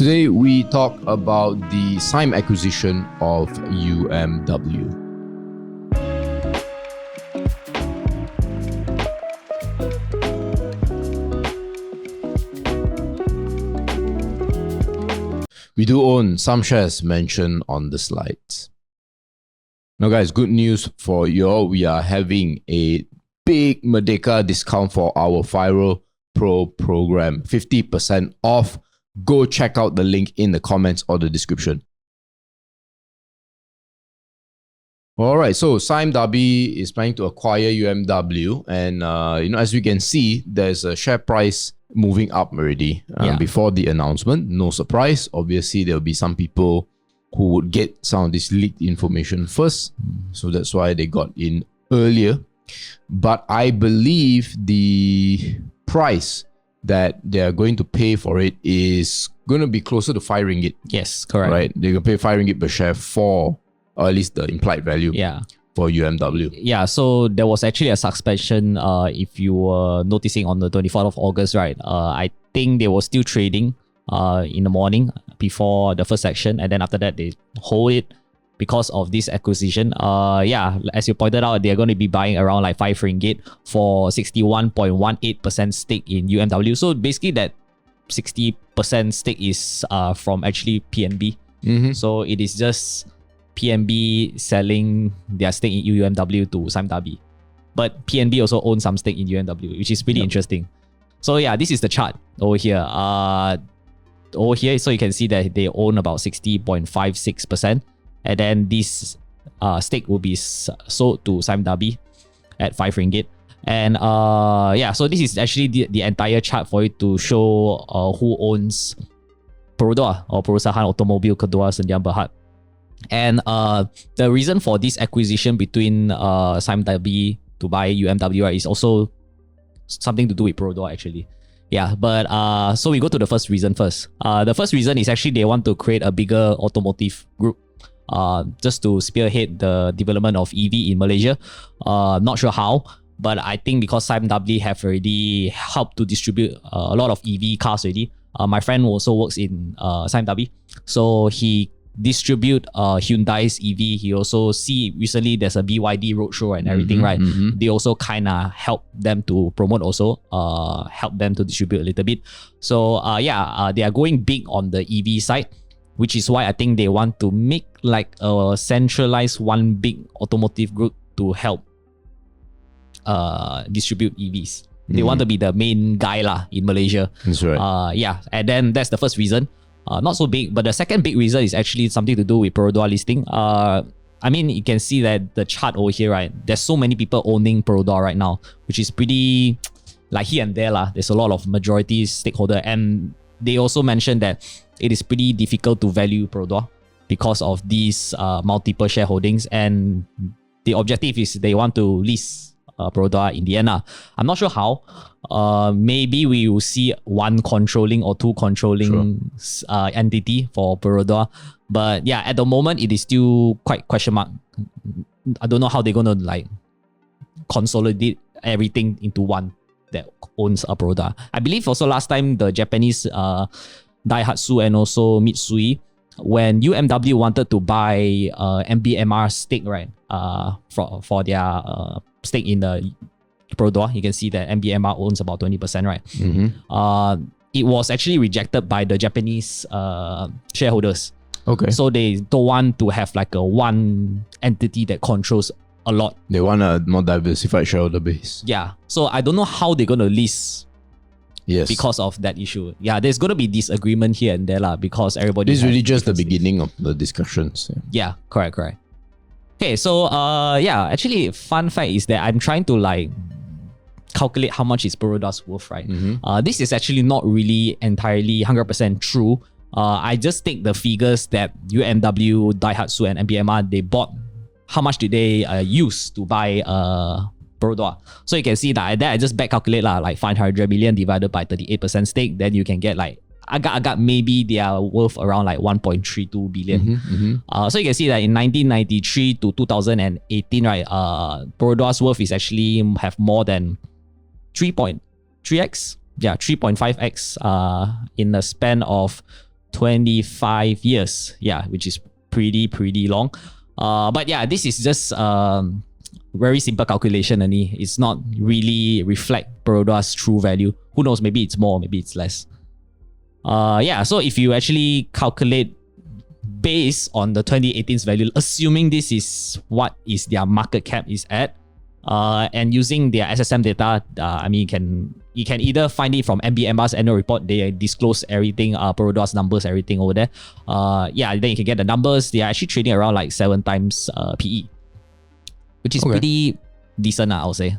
Today we talk about the Sime acquisition of UMW. We do own some shares mentioned on the slides. Now guys, good news for you all. We are having a big Merdeka discount for our FIRL Pro program. 50% off. Go check out the link in the comments or the description. Alright, so Sime Darby is planning to acquire UMW, and as we can see, there's a share price moving up already before the announcement. No surprise. Obviously, there'll be some people who would get some of this leaked information first, so that's why they got in earlier. But I believe the price that they are going to pay for it is going to be closer to 5 ringgit. Yes, correct. Right? They're going to pay 5 ringgit per share for, or at least the implied value for UMW. Yeah, so there was actually a suspension, if you were noticing, on the 24th of August, right? I think they were still trading in the morning before the first section, and then after that they hold it because of this acquisition. As you pointed out, they're going to be buying around like 5 ringgit for 61.18% stake in UMW. So basically that 60% stake is from actually PNB. So it is just PNB selling their stake in UMW to Sime Darby. But PNB also owns some stake in UMW, which is pretty interesting. So yeah, this is the chart over here. Over here, so you can see that they own about 60.56%. And then this stake will be sold to Sime Darby at 5 ringgit. And so this is actually the entire chart for you to show who owns Perodua or Perusahaan Otomobil Kedua Sdn Berhad. And the reason for this acquisition between Sime Darby to buy UMW is also something to do with Perodua actually. Yeah, but so we go to the first reason first. The first reason is actually they want to create a bigger automotive group. Just to spearhead the development of EV in Malaysia. Not sure how, but I think because Sime Darby have already helped to distribute a lot of EV cars already. My friend also works in Sime Darby, so he distribute Hyundai's EV. He also see recently there's a BYD roadshow and everything, right? They also kind of help them to promote, also help them to distribute a little bit. So they are going big on the EV side, which is why I think they want to make like a centralized one big automotive group to help distribute EVs. They want to be the main guy in Malaysia. That's right. And then that's the first reason. Not so big, but the second big reason is actually something to do with Perodua listing. I mean, you can see that the chart over here, right? There's so many people owning Perodua right now, which is pretty like here and there. There's a lot of majority stakeholder, and they also mentioned that it is pretty difficult to value Perodua because of these multiple shareholdings, and the objective is they want to list Perodua in the end. I'm not sure how. Maybe we will see one controlling or two controlling entity for Perodua. But yeah, at the moment, it is still quite question mark. I don't know how they're going to like consolidate everything into one that owns a Perodua. I believe also last time the Japanese Daihatsu and also Mitsui, when UMW wanted to buy MBMR stake, right? For their stake in the Perodua, you can see that MBMR owns about 20%, right? It was actually rejected by the Japanese shareholders. Okay. So they don't want to have like a one entity that controls a lot. They want a more diversified shareholder base. Yeah. So I don't know how they're going to list. Yes. Because of that issue. Yeah, there's going to be disagreement here and there because everybody... This is really just the beginning of the discussions. Yeah, correct. Okay, so actually fun fact is that I'm trying to like calculate how much is Perodua's worth, right? This is actually not really entirely 100% true. I just take the figures that UMW, Daihatsu and MBMR, they bought. How much did they use to buy Perodua? So you can see that I just back calculate like 500 million divided by 38% stake. Then you can get like agak maybe they are worth around like 1.32 billion. So you can see that in 1993 to 2018, right, Perodua's worth is actually have more than 3.3x. Yeah, 3.5x in the span of 25 years. Yeah, which is pretty long. But yeah, this is just very simple calculation only. It's not really reflect Perodua's true value. Who knows, maybe it's more, maybe it's less. Yeah, so if you actually calculate based on the 2018's value, assuming this is what is their market cap is at, and using their SSM data, I mean, you can either find it from MBMR's annual report. They disclose everything, Perodua's numbers, everything over there. Yeah, then you can get the numbers. They are actually trading around like 7 times PE, which is pretty decent, I would say.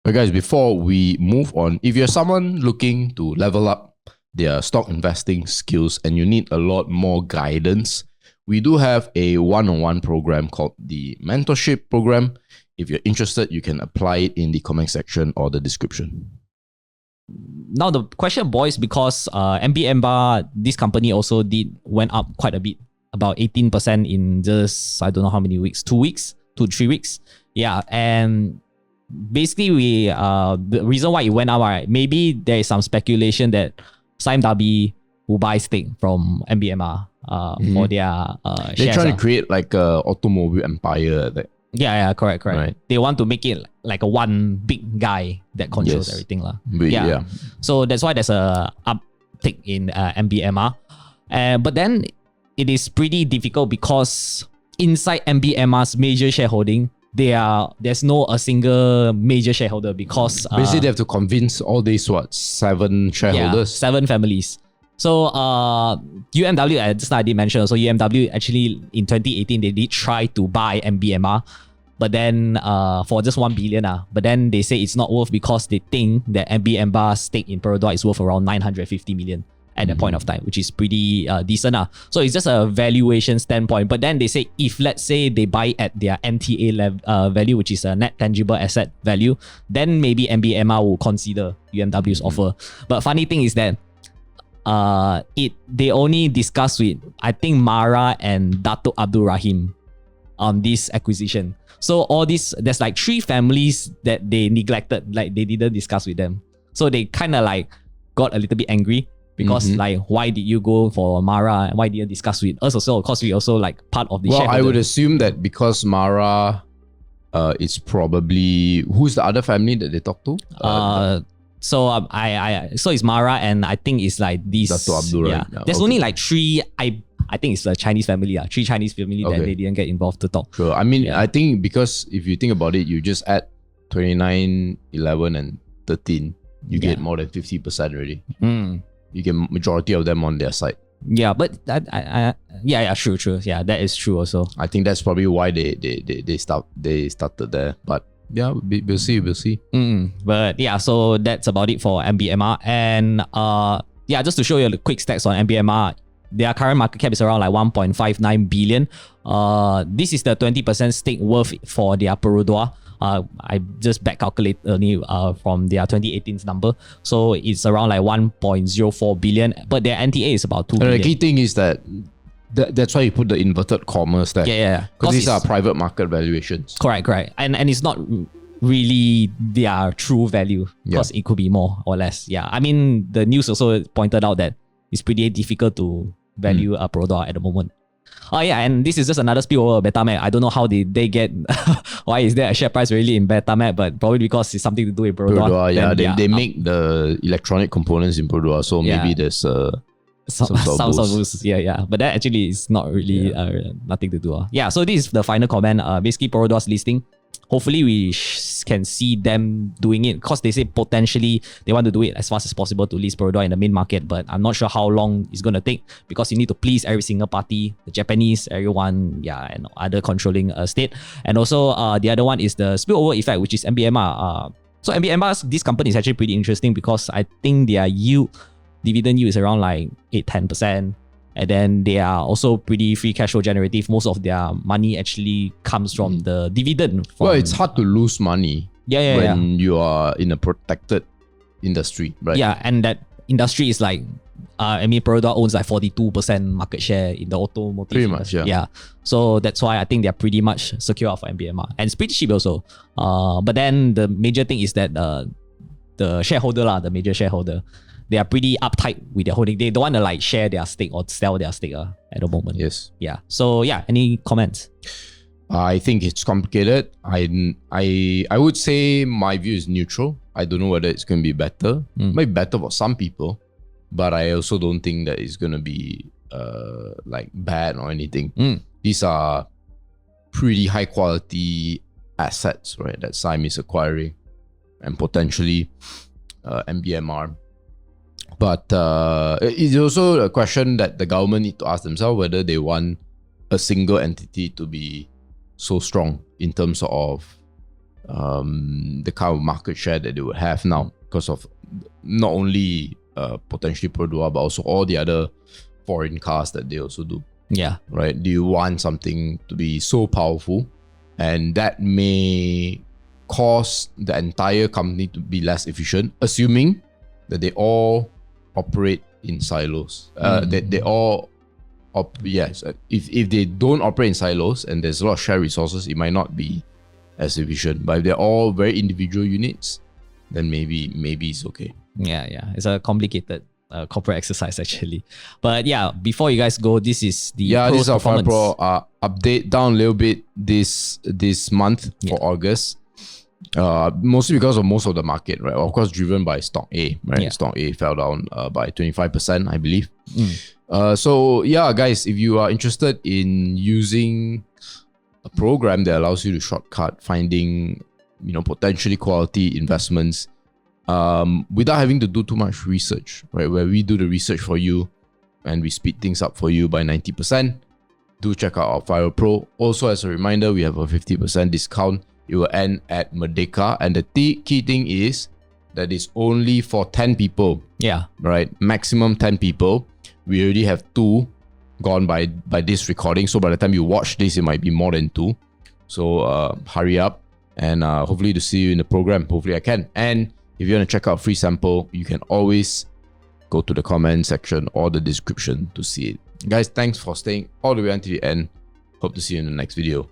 But guys, before we move on, if you're someone looking to level up their stock investing skills and you need a lot more guidance, we do have a one-on-one program called the Mentorship Program. If you're interested, you can apply it in the comment section or the description. Now the question boils because MBMR, this company also went up quite a bit, about 18% in just, I don't know how many weeks, 2 weeks, 2 to 3 weeks. Yeah, and basically the reason why it went up, right, maybe there is some speculation that Sime Darby will buy stake from MBMR for their shares. They're trying to create like a automobile empire. Yeah, correct. Right. They want to make it like a one big guy that controls everything. Yeah. So that's why there's a uptick in MBMR. But then it is pretty difficult because inside MBMR's major shareholding, there's no a single major shareholder because basically they have to convince all these 7 shareholders, 7 families. So UMW, I did mention. So UMW actually in 2018 they did try to buy MBMR, but then for just 1 billion. But then they say it's not worth because they think that MBMR's stake in Perodua is worth around 950 million at that point of time, which is pretty decent. So it's just a valuation standpoint. But then they say if let's say they buy at their NTA value, which is a net tangible asset value, then maybe MBMR will consider UMW's offer. But funny thing is that they only discussed with, I think, Mara and Datuk Abdul Rahim on this acquisition. So all this, there's like 3 families that they neglected, like they didn't discuss with them. So they kind of like got a little bit angry because like, why did you go for Mara? Why didn't you discuss with us also? Of course, we also like part of the shareholder. I would assume that because Mara is probably, who's the other family that they talk to? So so it's Mara and I think it's like this. Dato' Abdul, yeah. There's only like 3. I think it's a Chinese family. 3 Chinese family that they didn't get involved to talk. Sure. I mean, I think because if you think about it, you just add 29, 11, and 13, you get more than 50% already. You get majority of them on their side. Yeah, but true. Yeah, that is true also. I think that's probably why they started there. But yeah, we'll see. But yeah, so that's about it for MBMR. And just to show you the quick stats on MBMR, their current market cap is around like 1.59 billion. This is the 20% stake worth for their Perodua. I just back calculate only from their 2018's number. So it's around like 1.04 billion, but their NTA is about 2 billion. The key thing is that's why you put the inverted commas there. Yeah. Because these are private market valuations. Correct. And it's not really their true value because it could be more or less. Yeah. I mean, the news also pointed out that it's pretty difficult to value a Perodua at the moment. Oh yeah, and this is just another spillover of Betamax. I don't know how they get, why is there a share price really in Betamax, but probably because it's something to do with Perodua. Yeah, they make the electronic components in Perodua, so maybe there's some sort of boost. Yeah. But that actually is not really nothing to do. Yeah, so this is the final comment. Basically, Perodua's listing. Hopefully, we can see them doing it because they say potentially they want to do it as fast as possible to list Perodua in the main market. But I'm not sure how long it's going to take because you need to please every single party, the Japanese, everyone, and other controlling state. And also, the other one is the spillover effect, which is MBMR. So MBMR, this company is actually pretty interesting because I think their dividend yield is around like 8-10%. And then they are also pretty free cash flow generative. Most of their money actually comes from the dividend. Well, it's hard to lose money when you are in a protected industry, right? Yeah, and that industry is like, Perodua owns like 42% market share in the automotive pretty industry. Much, yeah. So that's why I think they're pretty much secure for MBMR. And it's pretty cheap also. But then the major thing is that the shareholder, the major shareholder, they are pretty uptight with their holding. They don't want to like share their stake or sell their stake at the moment. Yes. Yeah. So yeah, any comments? I think it's complicated. I would say my view is neutral. I don't know whether it's going to be better. Maybe better for some people, but I also don't think that it's going to be like bad or anything. These are pretty high quality assets, right? That Sime is acquiring, and potentially MBMR. But it's also a question that the government need to ask themselves whether they want a single entity to be so strong in terms of the kind of market share that they would have now, because of not only potentially Perodua, but also all the other foreign cars that they also do. Yeah. Right? Do you want something to be so powerful, and that may cause the entire company to be less efficient, assuming that they all operate in silos. That they all yes, if they don't operate in silos and there's a lot of shared resources, it might not be as efficient. But if they're all very individual units, then maybe it's okay. Yeah. It's a complicated corporate exercise actually. But yeah, before you guys go, this is the this is our FIRL performance. Pro update down a little bit this month for August. Mostly because of most of the market, right? Of course, driven by stock A, right? Yeah. Stock A fell down by 25%, I believe. So yeah, guys, if you are interested in using a program that allows you to shortcut finding, potentially quality investments, without having to do too much research, right? Where we do the research for you and we speed things up for you by 90%, do check out our FIRL Pro. Also, as a reminder, we have a 50% discount. It will end at Merdeka, and the key thing is that it's only for 10 people. Yeah. Right? Maximum 10 people. We already have 2 gone by this recording. So by the time you watch this, it might be more than 2. So hurry up, and hopefully to see you in the program. Hopefully I can. And if you want to check out free sample, you can always go to the comment section or the description to see it. Guys, thanks for staying all the way until the end. Hope to see you in the next video.